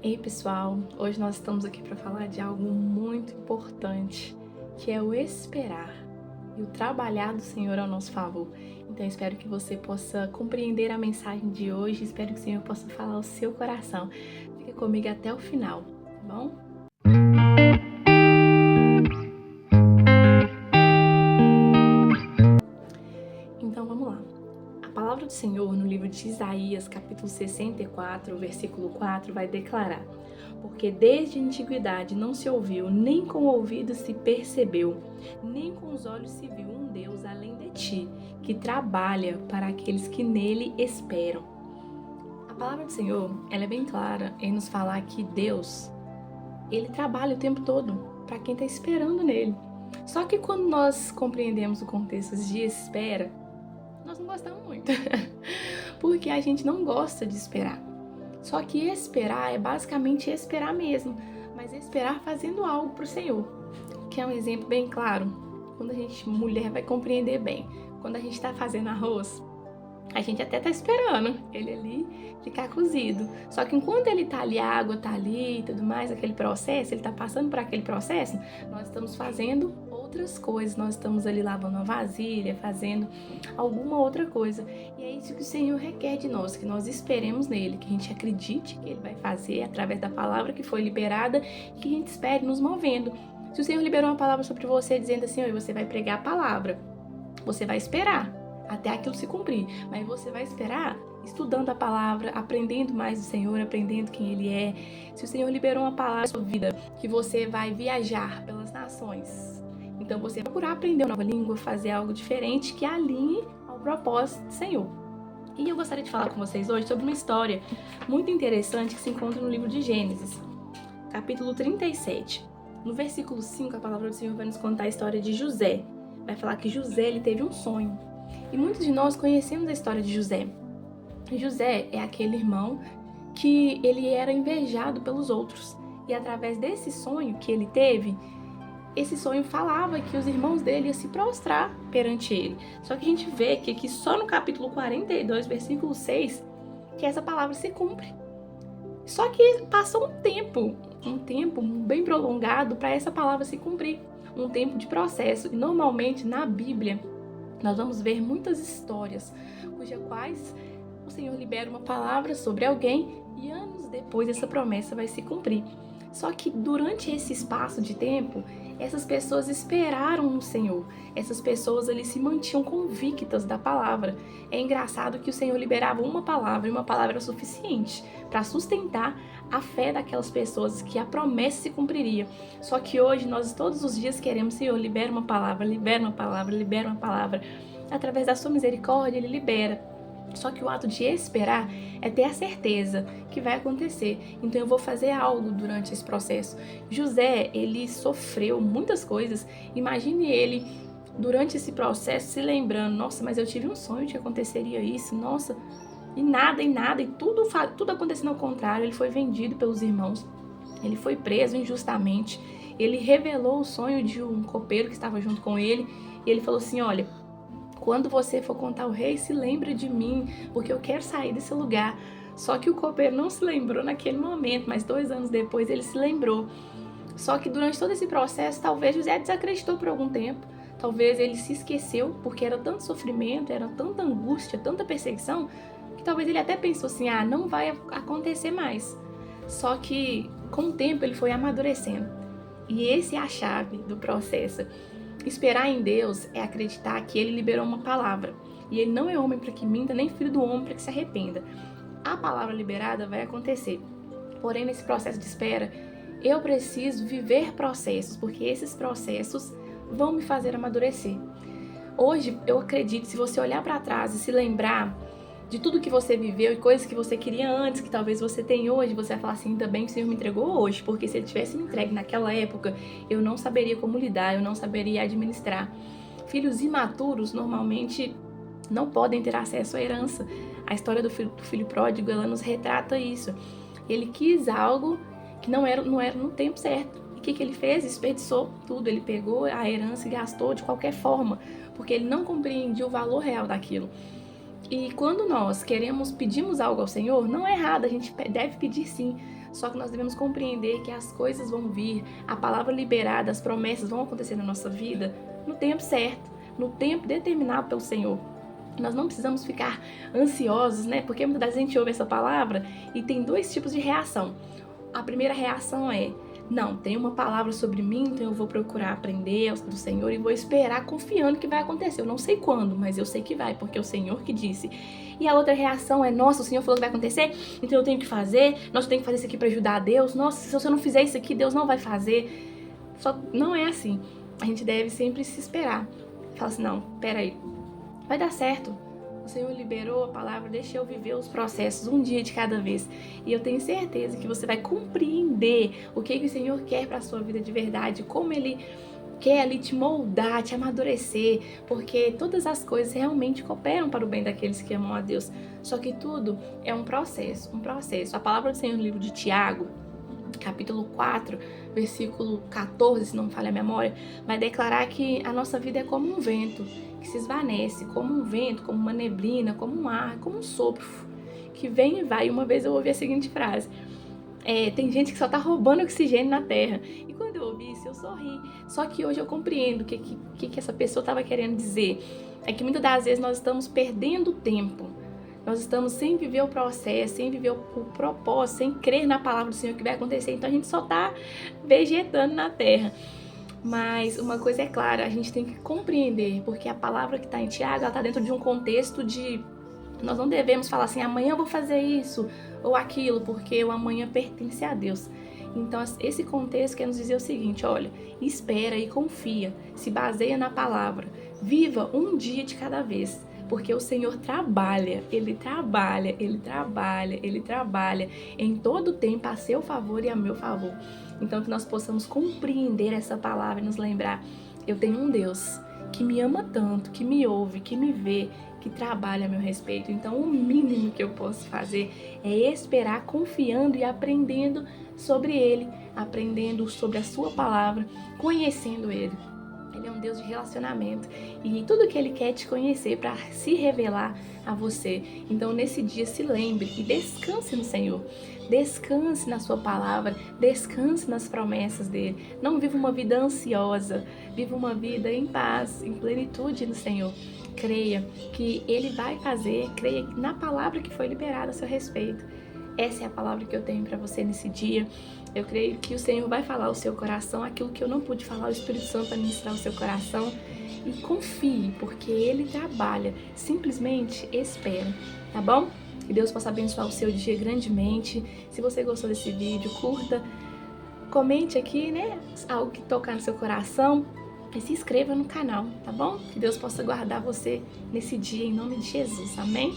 Ei pessoal, hoje nós estamos aqui para falar de algo muito importante, que é o esperar e o trabalhar do Senhor ao nosso favor. Então espero que você possa compreender a mensagem de hoje, espero que o Senhor possa falar ao seu coração. Fica comigo até o final, tá bom? Então vamos lá. A palavra do Senhor no livro de Isaías, capítulo 64, versículo 4, vai declarar: porque desde a antiguidade não se ouviu, nem com o ouvido se percebeu, nem com os olhos se viu um Deus além de ti, que trabalha para aqueles que nele esperam. A palavra do Senhor, ela é bem clara em nos falar que Deus, ele trabalha o tempo todo para quem está esperando nele. Só que quando nós compreendemos o contexto de espera, nós não gostamos muito, porque a gente não gosta de esperar. Só que esperar é basicamente esperar mesmo, mas esperar fazendo algo para o Senhor, que é um exemplo bem claro. Quando a gente, mulher, vai compreender bem, quando a gente está fazendo arroz, a gente até tá esperando ele ali ficar cozido. Só que enquanto ele tá ali, a água tá ali e tudo mais, aquele processo, ele tá passando por aquele processo, nós estamos fazendo outras coisas, nós estamos ali lavando uma vasilha, fazendo alguma outra coisa. E é isso que o Senhor requer de nós, que nós esperemos nele, que a gente acredite que ele vai fazer através da palavra que foi liberada e que a gente espere nos movendo. Se o Senhor liberou uma palavra sobre você dizendo assim, você vai pregar a palavra, você vai esperar até aquilo se cumprir, mas você vai esperar estudando a palavra, aprendendo mais do Senhor, aprendendo quem Ele é. Se o Senhor liberou uma palavra na sua vida, que você vai viajar pelas nações, então você vai procurar aprender uma nova língua, fazer algo diferente que alinhe ao propósito do Senhor. E eu gostaria de falar com vocês hoje sobre uma história muito interessante que se encontra no livro de Gênesis, capítulo 37. No versículo 5, a palavra do Senhor vai nos contar a história de José. Vai falar que José, ele teve um sonho. E muitos de nós conhecemos a história de José. José é aquele irmão que ele era invejado pelos outros. E através desse sonho que ele teve, esse sonho falava que os irmãos dele iam se prostrar perante ele. Só que a gente vê que aqui só no capítulo 42, versículo 6, que essa palavra se cumpre. Só que passou um tempo bem prolongado para essa palavra se cumprir. Um tempo de processo. E normalmente na Bíblia, nós vamos ver muitas histórias cujas quais o Senhor libera uma palavra sobre alguém e anos depois essa promessa vai se cumprir. Só que durante esse espaço de tempo, essas pessoas esperaram no Senhor. Essas pessoas ali se mantinham convictas da palavra. É engraçado que o Senhor liberava uma palavra e uma palavra era suficiente para sustentar a fé daquelas pessoas que a promessa se cumpriria. Só que hoje nós todos os dias queremos, Senhor, libera uma palavra, libera uma palavra, libera uma palavra. Através da sua misericórdia, Ele libera. Só que o ato de esperar é ter a certeza que vai acontecer. Então eu vou fazer algo durante esse processo. José, ele sofreu muitas coisas. Imagine ele durante esse processo se lembrando, nossa, mas eu tive um sonho de que aconteceria isso, nossa, e nada, e tudo acontecendo ao contrário. Ele foi vendido pelos irmãos, ele foi preso injustamente, ele revelou o sonho de um copeiro que estava junto com ele, e ele falou assim, olha, quando você for contar ao rei, se lembre de mim, porque eu quero sair desse lugar. Só que o copeiro não se lembrou naquele momento, mas 2 anos depois ele se lembrou. Só que durante todo esse processo, talvez José desacreditou por algum tempo, talvez ele se esqueceu, porque era tanto sofrimento, era tanta angústia, tanta perseguição, que talvez ele até pensou assim, não vai acontecer mais. Só que com o tempo ele foi amadurecendo. E essa é a chave do processo. Esperar em Deus é acreditar que Ele liberou uma palavra. E Ele não é homem para que minta, nem filho do homem para que se arrependa. A palavra liberada vai acontecer. Porém, nesse processo de espera, eu preciso viver processos, porque esses processos vão me fazer amadurecer. Hoje, eu acredito, se você olhar para trás e se lembrar de tudo que você viveu e coisas que você queria antes, que talvez você tenha hoje, você vai falar assim, ainda bem que o Senhor me entregou hoje, porque se Ele tivesse me entregue naquela época, eu não saberia como lidar, eu não saberia administrar. Filhos imaturos, normalmente, não podem ter acesso à herança. A história do filho pródigo, ela nos retrata isso. Ele quis algo que não era no tempo certo. E o que ele fez? Desperdiçou tudo. Ele pegou a herança e gastou de qualquer forma, porque ele não compreendia o valor real daquilo. E quando nós pedimos algo ao Senhor, não é errado, a gente deve pedir sim. Só que nós devemos compreender que as coisas vão vir, a palavra liberada, as promessas vão acontecer na nossa vida no tempo certo, no tempo determinado pelo Senhor. Nós não precisamos ficar ansiosos, né? Porque muitas vezes a gente ouve essa palavra e tem dois tipos de reação. A primeira reação é: não, tem uma palavra sobre mim, então eu vou procurar aprender do Senhor e vou esperar confiando que vai acontecer. Eu não sei quando, mas eu sei que vai, porque é o Senhor que disse. E a outra reação é: nossa, o Senhor falou que vai acontecer, então eu tenho que fazer, nossa, eu tenho que fazer isso aqui para ajudar a Deus, nossa, se você não fizer isso aqui, Deus não vai fazer. Só não é assim. A gente deve sempre se esperar. Fala assim: não, peraí, vai dar certo. O Senhor liberou a palavra, deixa eu viver os processos um dia de cada vez. E eu tenho certeza que você vai compreender o que o Senhor quer para a sua vida de verdade, como Ele quer ali te moldar, te amadurecer, porque todas as coisas realmente cooperam para o bem daqueles que amam a Deus. Só que tudo é um processo, um processo. A palavra do Senhor no livro de Tiago, capítulo 4, versículo 14, se não me falha a memória, vai declarar que a nossa vida é como um vento que se esvanece, como um vento, como uma neblina, como um ar, como um sopro que vem e vai. Uma vez eu ouvi a seguinte frase: tem gente que só tá roubando oxigênio na terra. E quando eu ouvi isso, eu sorri. Só que hoje eu compreendo o que essa pessoa estava querendo dizer. É que muitas das vezes nós estamos perdendo tempo. Nós estamos sem viver o processo, sem viver o propósito, sem crer na palavra do Senhor que vai acontecer. Então a gente só está vegetando na terra. Mas uma coisa é clara, a gente tem que compreender, porque a palavra que está em Tiago, ela está dentro de um contexto de... Nós não devemos falar assim: amanhã eu vou fazer isso ou aquilo, porque o amanhã pertence a Deus. Então esse contexto quer nos dizer o seguinte: olha, espera e confia, se baseia na palavra, viva um dia de cada vez. Porque o Senhor trabalha, Ele trabalha, Ele trabalha, Ele trabalha em todo o tempo a seu favor e a meu favor. Então que nós possamos compreender essa palavra e nos lembrar: eu tenho um Deus que me ama tanto, que me ouve, que me vê, que trabalha a meu respeito. Então o mínimo que eu posso fazer é esperar confiando e aprendendo sobre Ele, aprendendo sobre a sua palavra, conhecendo Ele. Ele é um Deus de relacionamento e tudo que Ele quer te conhecer para se revelar a você. Então nesse dia se lembre e descanse no Senhor. Descanse na sua palavra, descanse nas promessas dEle. Não viva uma vida ansiosa, viva uma vida em paz, em plenitude no Senhor. Creia que Ele vai fazer, creia na palavra que foi liberada a seu respeito. Essa é a palavra que eu tenho para você nesse dia. Eu creio que o Senhor vai falar ao seu coração aquilo que eu não pude falar, o Espírito Santo vai ministrar ao seu coração. E confie, porque Ele trabalha. Simplesmente espera, tá bom? Que Deus possa abençoar o seu dia grandemente. Se você gostou desse vídeo, curta, comente aqui, né? Algo que tocar no seu coração. E se inscreva no canal, tá bom? Que Deus possa guardar você nesse dia, em nome de Jesus. Amém?